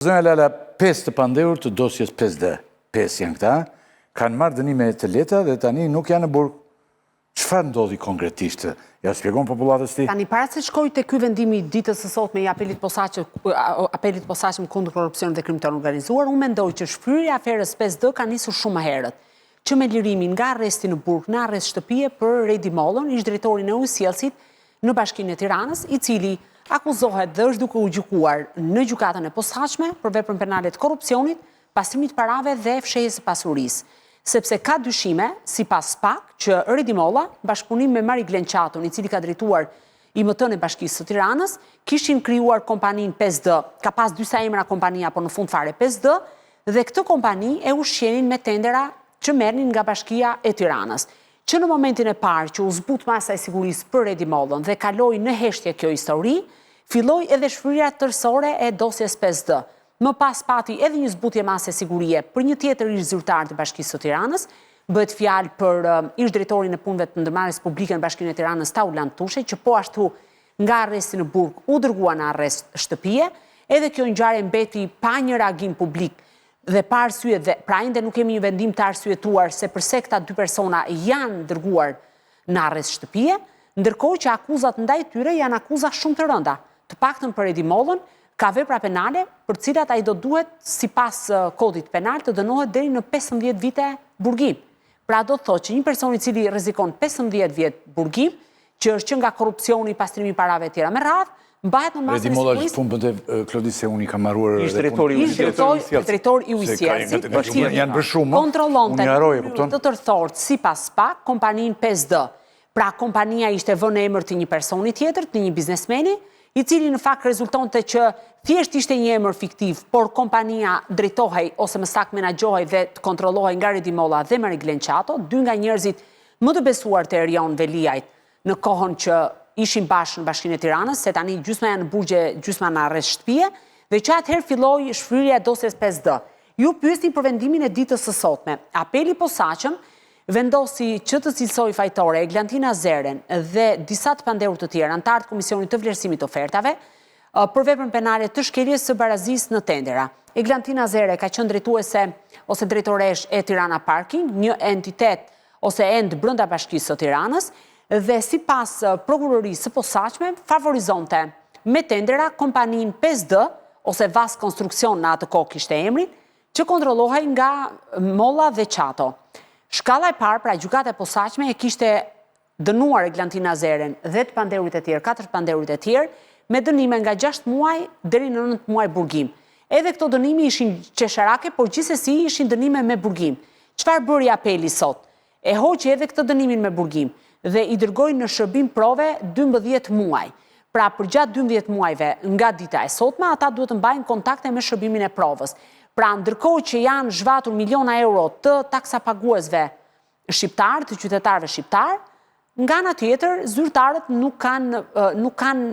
Zënja Lala, 5 të pandehur të dosjes 5D, 5 janë këta, kanë marrë dënime të lehta dhe tani nuk janë në burg. Çfarë ndodhi konkretisht? Ja shpjegon popullatës ti? Tani para se shkoj te ky vendimi ditës së sotme i apelit posaçëm kundër korrupsionit dhe krimit të organizuar, unë mendoj që shfryrja e aferës 5D ka nisur shumë më herët, që me lirimin nga arresti në burg në arrest shtëpie për Redi Mollën, ish drejtorin e ujësjellësit në Bashkinë e Tiranës, i cili akuzohet dhe është duke u gjykuar në gjykatën e posaçme për veprën penale të korrupsionit, pastrimit parave dhe fshehjes së pasurisë. Sepse ka dyshime, sipas SPAK, që Redi Molla, bashkëpunim me Mari Glençaton, i cili ka drejtuar IMT-n e Bashkisë së Tiranës, kishin krijuar kompaninë 5D, ka pas disa emra kompania, por në fund fare 5D, dhe këtë kompani e ushqenin me tendera që merrnin nga Bashkia e Tiranës. Që në momentin e parë që u zbut masa e sigurisë për Redi Mollën dhe kaloi në heshtje kjo histori, filloi edhe shfryrja tërësore e dosjes 5D. Më pas pati edhe një zbutje mase sigurie për një tjetër ish zyrtar të Bashkisë së Tiranës, bëhet fjalë për ish drejtorin e punëve të ndërmarrjes publike në Bashkinë e Tiranës, Taulan Tushe, që po ashtu nga arresti në burg u dërgua në arrest shtëpie, edhe kjo ngjarje mbeti pa një reagim publik dhe pa arsye, dhe pra ende nuk kemi një vendim të arsyetuar se pse këta dy persona janë dërguar në arrest shtëpie, ndërkohë që akuzat ndaj tyre janë akuza shumë të rënda. Të paktën për Redi Mollën ka vepra penale për cilat ai do duhet sipas kodit penal të dënohet deri në 15 vite burgim. Pra do të thotë që një person i cili rrezikon 15 vjet burgim, që është që nga korrupsioni, pastrimi i parave e tjera me radhë, mbahet në masën e Redi Molla është punë bënte Klodise unë ka marruar drejtori i ujësjellësit. Janë bërë shumë. Kontrollonte të tërthort sipas SPAK kompaninë 5D. Pra kompania ishte vënë emër të një personi tjetër, të një biznesmeni, i cili në fakt rezultonte që thjesht ishte një emër fiktiv, por kompania drejtohej ose më saktë menaxhohej dhe të kontrollohej nga Redi Molla dhe Mari Glençato, dy nga njerëzit më të besuar të Erion Veliajt në kohën që ishin bashkë në Bashkinë e Tiranës, se tani gjysma janë në burgje, gjysma në arrest shtëpie, dhe që atëherë filloi shfryrja e dosjes 5D. Ju pyesni për vendimin e ditës së sotme. Apeli posaçëm vendosi që të cilësoj fajtore Eglantina Zeren dhe disa të pandehur të tjerë, anëtar të Komisionit të Vlerësimit të Ofertave, për veprën penale të shkeljes së barazisë në tendera. Eglantina Zere ka qenë drejtuese ose drejtoresh e Tirana Parking, një entitet ose ent brenda Bashkisë së Tiranës, dhe sipas prokurorisë së posaçme favorizonte me tendera kompaninë 5D ose Vas Konstruksion në atë kohë kishte emrin, që kontrollohej nga Molla dhe Çato. Shkalla e parë, pra gjykata e posaçme e kishte dënuar Eglantina Zeren dhe të pandehurit e tjerë, 4 pandehurit e tjerë, me dënime nga 6 muaj deri në 9 muaj burgim. Edhe këto dënimi ishin qesharake, por gjithsesi ishin dënime me burgim. Çfarë bëri apeli sot? E hoqi edhe këtë dënimin me burgim dhe i dërgoi në shërbim prove 12 muaj. Pra përgjatë 12 muajve nga dita e sotme, ata duhet të mbajnë kontakte me shërbimin e provës. Pra ndërkohë që janë zhvatur miliona euro të taksapaguesve shqiptar, të qytetarëve shqiptar, nga ana tjetër zyrtarët nuk kanë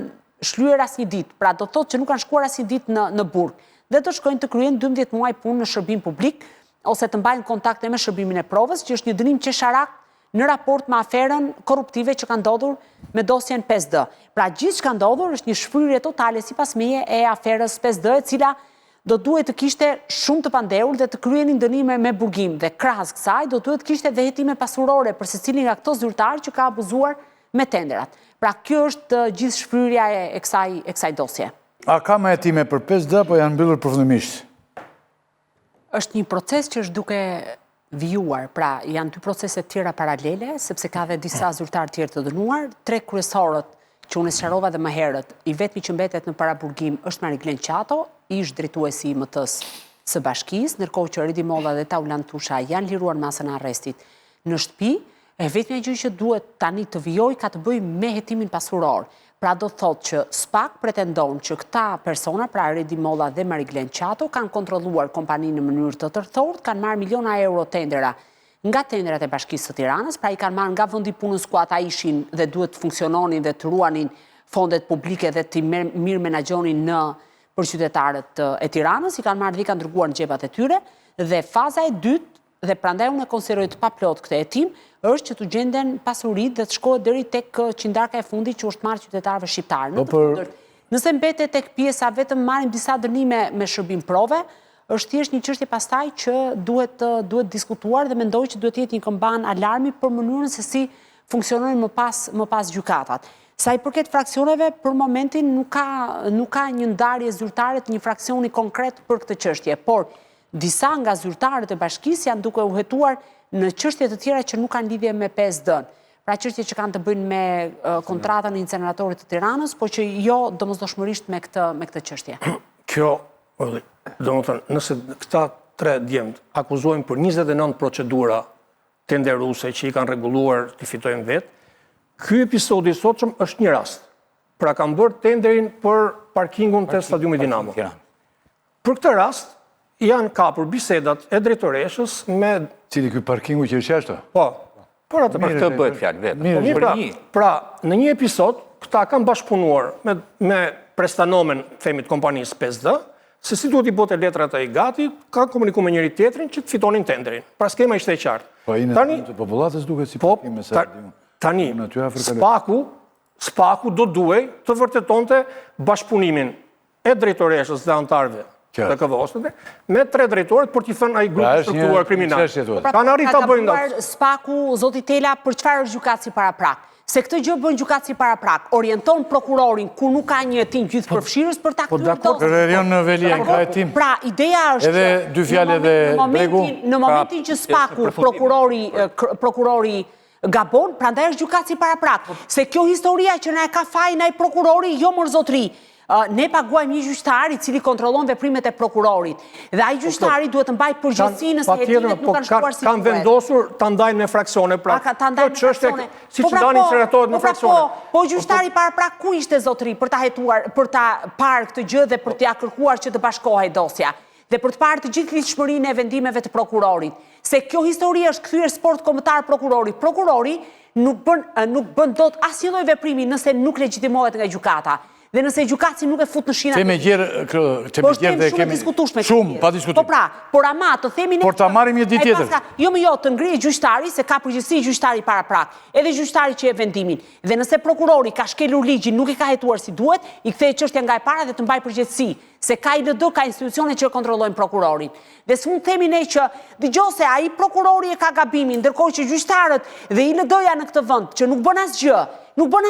shlyer asnjë ditë. Pra do thotë që nuk kanë shkuar asnjë ditë në burg dhe të shkojnë të kryejnë 12 muaj punë në shërbim publik ose të mbajnë kontakte me shërbimin e provës, që është një dënim qesharak në raport me aferën korruptive që ka ndodhur me dosjen 5D. Pra gjithë që ka ndodhur është një shfryrje totale sipas meje e aferës 5D, e cila do duhet të kishte shumë të pandehur dhe të kryenin dënime me burgim, dhe krahas kësaj do duhet të kishte dhe hetime pasurore për secilin nga këto zyrtarë që ka abuzuar me tenderat. Pra kjo është gjithë shfryrja e kësaj dosje. A ka më hetime për 5D apo janë mbyllur përfundimisht? Është një proces që është duke vijuar, pra janë 2 procese të tjera paralele, sepse ka dhe disa zyrtarë tjerë të dënuar, 3 kryesorët që unë sqarova dhe më herët, i vetmi që mbetet në paraburgim është Mari Glençato, ish drejtuesi i IMT-s së Bashkisë, ndërkohë që Redi Molla dhe Taulan Tusha janë liruar masën e arrestit në shtëpi, e vetmja gjë që duhet tani të vijoj ka të bëjë me hetimin pasuror. Pra do thotë që SPAK pretendon që këta persona, pra Redi Molla dhe Mari Glençato, kanë kontrolluar kompaninë në mënyrë të tërthort, kanë marrë miliona euro tendera nga tenderat e Bashkisë së Tiranës, pra i kanë marrë nga vendi punës ku ata ishin dhe duhet të funksiononin dhe të ruanin fondet publike dhe të mirë menaxhonin për qytetarët e Tiranës, i kanë marrë dhe i kanë dërguar në xhepat e tyre, dhe faza e dytë, dhe prandaj unë e konsideroj të paplot këtë hetim, është që të gjenden pasurit dhe të shkohet deri tek qindarka e fundit që është marrë qytetarëve shqiptarë. Nëse mbetet tek pjesa vetëm marrim disa dënime me shërbim prove, është thjesht një çështje pastaj që duhet diskutuar dhe mendoj që duhet jetë një këmban alarmi për mënyrën se si funksionojnë më pas gjykatat. Sa i përket fraksioneve, për momentin nuk ka një ndarje zyrtare të një fraksioni konkret për këtë çështje, por disa nga zyrtarët e bashkisë janë duke u hetuar në çështje të tjera që nuk kanë lidhje me PSD-n. Pra çështje që kanë të bëjnë me kontratën e inceneratorit të Tiranës, por që jo domosdoshmërisht me këtë çështje. Kjo, domethënë, nëse këta 3 djemtë akuzojnë për 29 procedura tenderuse që i kanë rregulluar të fitojnë vetë, ky episodi i sotshëm është një rast. Pra kanë bërë tenderin për parkingun të stadiumit Dinamo. Për këtë rast janë kapur bisedat e drejtoreshës me... Cili ky parkingu që është jashtë? Po, për atë Për këtë bëhet fjalë vetë. Pra, në një episod, këta kanë bashkëpunuar me prestanomen, themit, kompanisë PSD, se si duhet i bote letrat e i gati, kanë komuniku me njëri tjetrin që të fitonin tenderin. Pra skema ishte e qartë. Po i në të popullatës duke si parkim me sa... Tani, Spaku do duhej të vërtetonte bashkëpunimin e drejtoreshës dhe antarëve të KVO-sëve me 3 drejtorët për t'i thënë ai grupi strukturuar kriminal. Kanë arrit ta bëjnë atë. Spaku, zoti Tela, për çfarë është gjykatësi paraprak? Se këtë gjë bën gjykatësi paraprak, orienton prokurorin ku nuk ka një hetim gjithë përfshirës për ta kthyer dosjen. Krerion në Velia ka hetim. Pra, ideja është edhe 2 fjalë edhe Bregu. Në momentin që Spaku, prokurori gabon, prandaj është gjykatësi paraprak. Se kjo historia që na e ka fajin ai prokurori, jo mor zotri. Ne paguajmë një gjyqtar i cili kontrollon veprimet e prokurorit. Dhe ai gjyqtari duhet të mbajë përgjegjësinë nëse hetimet nuk kanë shkuar si duhet. Kanë vendosur ta ndajnë me fraksione, pra. Kjo çështje siç ndani inceneratorit me fraksione. Po gjyqtari paraprak ku ishte zotri për ta hetuar, për ta parë këtë gjë dhe për t'ia kërkuar që të bashkohej dosja dhe për të parë të gjithë lidhshmërinë e vendimeve të prokurorit. Se kjo histori është kthyer sport kombëtar prokurorit. Prokurori nuk bën dot asnjë lloj veprimi nëse nuk legjitimohet nga gjykata. Dhe nëse gjykatësi nuk e fut në shina... Teme gjerë dhe kemi shumë, pa diskutim. Po pra, por ama të themi... Por ta marrim një ditë tjetër. Jo më jo, të ngrije gjyqtari, se ka përgjegjësi gjyqtari paraprak, edhe gjyqtari që e vendimin. Dhe nëse prokurori ka shkelur ligjin, nuk i ka hetuar si duhet, i kthej çështja nga e para dhe të mbaj përgjegjësi. Se ka ILD, ka institucione që kontrollojnë prokurorin. Dhe s'mund themi ne që dëgjoj se ai prokurori e ka gabimin, ndërkohë që gjyqtarët dhe ILD-ja në këtë vend që nuk bën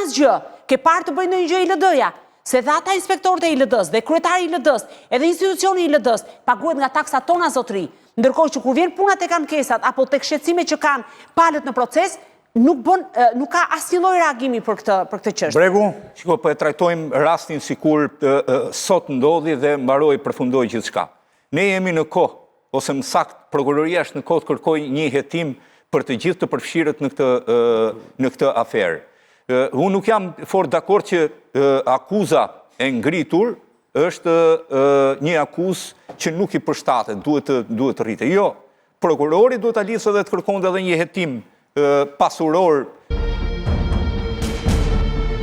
asgjë, ke parë të bëjnë ndonjë gjë ILD-ja. Se dhe ata inspektorët e ILD-s dhe kryetari i ILD-s edhe institucioni i ILD-s paguhet nga taksat tona zotri. Ndërkohë që kur vjen puna tek ankesat apo tek shqetësimet që kanë palët në proces, nuk ka asnjë lloj reagimi për këtë çështje. Bregu, shiko, po e trajtojmë rastin sikur sot ndodhi dhe mbaroi përfundoi gjithçka. Ne jemi në kohë, ose më saktë prokuroria është në kohë të kërkojë një hetim për të gjithë të përfshirët në këtë aferë. Unë nuk jam fort dakord që akuza e ngritur është një akuzë që nuk i përshtatet, duhet të rritet. Jo, prokurori duhet ta lisë dhe të kërkonte edhe një hetim pasuror